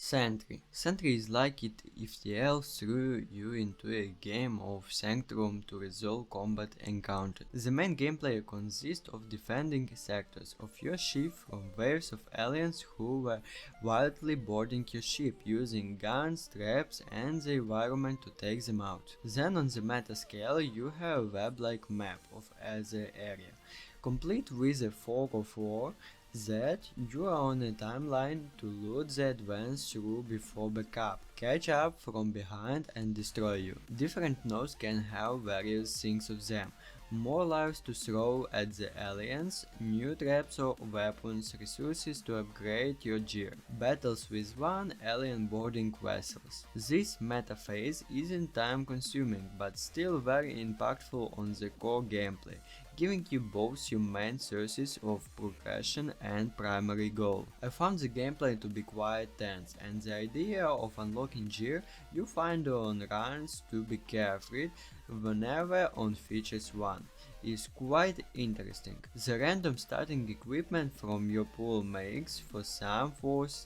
Sentry. Sentry is like it if the elves threw you into a game of Sanctum to resolve combat encounters. The main gameplay consists of defending sectors of your ship from waves of aliens who were wildly boarding your ship, using guns, traps, and the environment to take them out. Then on the meta scale you have a web-like map of the area, complete with a fog of war that you are on a timeline to loot the advance through before backup, catch up from behind and destroy you. Different nodes can have various things of them. More lives to throw at the aliens, new traps or weapons, resources to upgrade your gear, battles with one alien boarding vessels. This meta phase isn't time consuming but still very impactful on the core gameplay, giving you both your main sources of progression and primary goal. I found the gameplay to be quite tense, and the idea of unlocking gear you find on runs to be carefree whenever on features one is quite interesting. The random starting equipment from your pool makes for some forced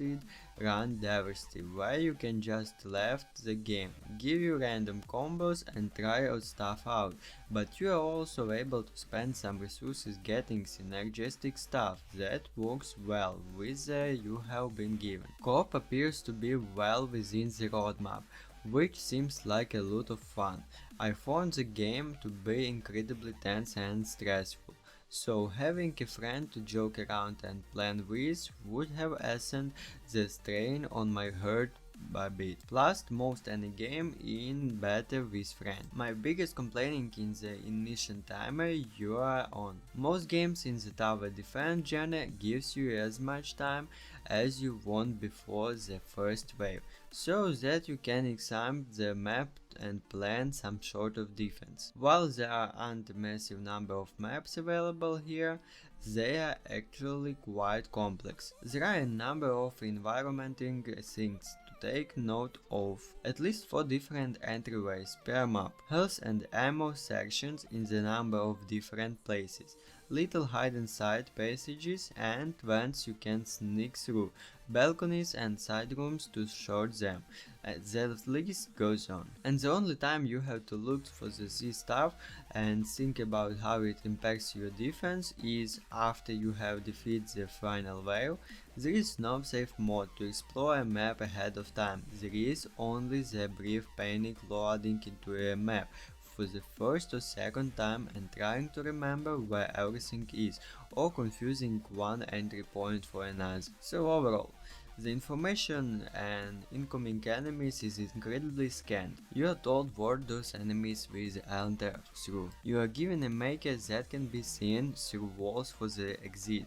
run diversity, where you can just left the game, give you random combos and try out stuff out, but you are also able to spend some resources getting synergistic stuff that works well with the you have been given. Co-op appears to be well within the roadmap, which seems like a lot of fun. I found the game to be incredibly tense and stressful, so having a friend to joke around and plan with would have lessened the strain on my heart a bit. Plus, most any game in better with friends. My biggest complaint in the initial timer you are on. Most games in the tower defense genre gives you as much time as you want before the first wave, so that you can examine the map and plan some sort of defense. While there aren't a massive number of maps available here, they are actually quite complex. There are a number of environmenting things to take note of, at least 4 different entryways per map, health and ammo sections in the number of different places, little hidden side passages and vents you can sneak through, balconies and side rooms to short them. The list goes on. And the only time you have to look for this stuff and think about how it impacts your defense is after you have defeated the final wave. There is no safe mode to explore a map ahead of time. There is only the brief panic loading into a map for the first or second time and trying to remember where everything is, or confusing one entry point for another. So overall, the information and incoming enemies is incredibly scant. You are told what those enemies will enter through. You are given a maker that can be seen through walls for the exit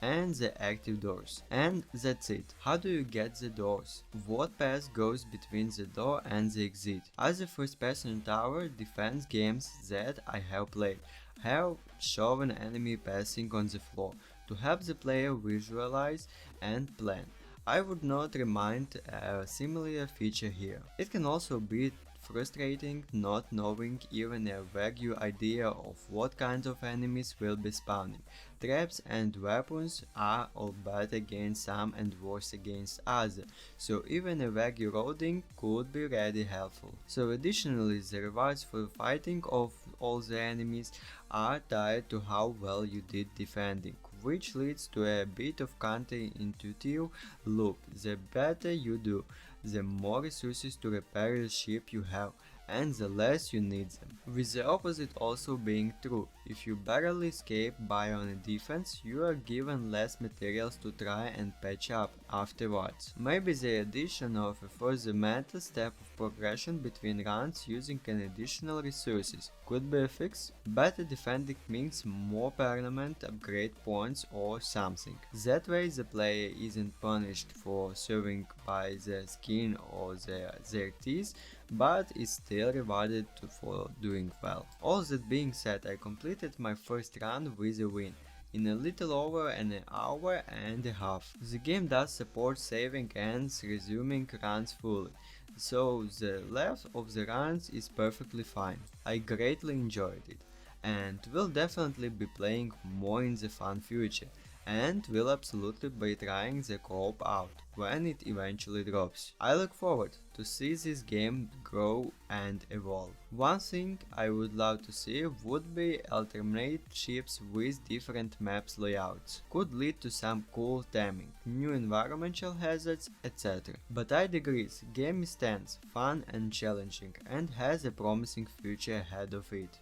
and the active doors. And that's it. How do you get the doors? What path goes between the door and the exit? As the first person tower defense games that I have played have shown enemy passing on the floor to help the player visualize and plan. I would not remind a similar feature here. It can also be frustrating not knowing even a vague idea of what kinds of enemies will be spawning. Traps and weapons are all bad against some and worse against others, so even a vague routing could be really helpful. So additionally, the rewards for fighting of all the enemies are tied to how well you did defending, which leads to a bit of counterintuitive loop. The better you do, the more resources to repair your ship you have, and the less you need them. With the opposite also being true. If you barely escape by on a defense, you are given less materials to try and patch up afterwards. Maybe the addition of a further meta step of progression between runs using an additional resources could be a fix. Better defending means more permanent upgrade points or something. That way the player isn't punished for serving by the skin or their teeth, but is still rewarded for doing well. All that being said, I completed my first run with a win in a little over an hour and a half. The game does support saving and resuming runs fully, so the length of the runs is perfectly fine. I greatly enjoyed it and will definitely be playing more in the fun future. and will absolutely be trying the co-op out when it eventually drops. I look forward to see this game grow and evolve. One thing I would love to see would be alternate ships with different maps layouts. Could lead to some cool theming, new environmental hazards, etc. But I digress, game stands fun and challenging and has a promising future ahead of it.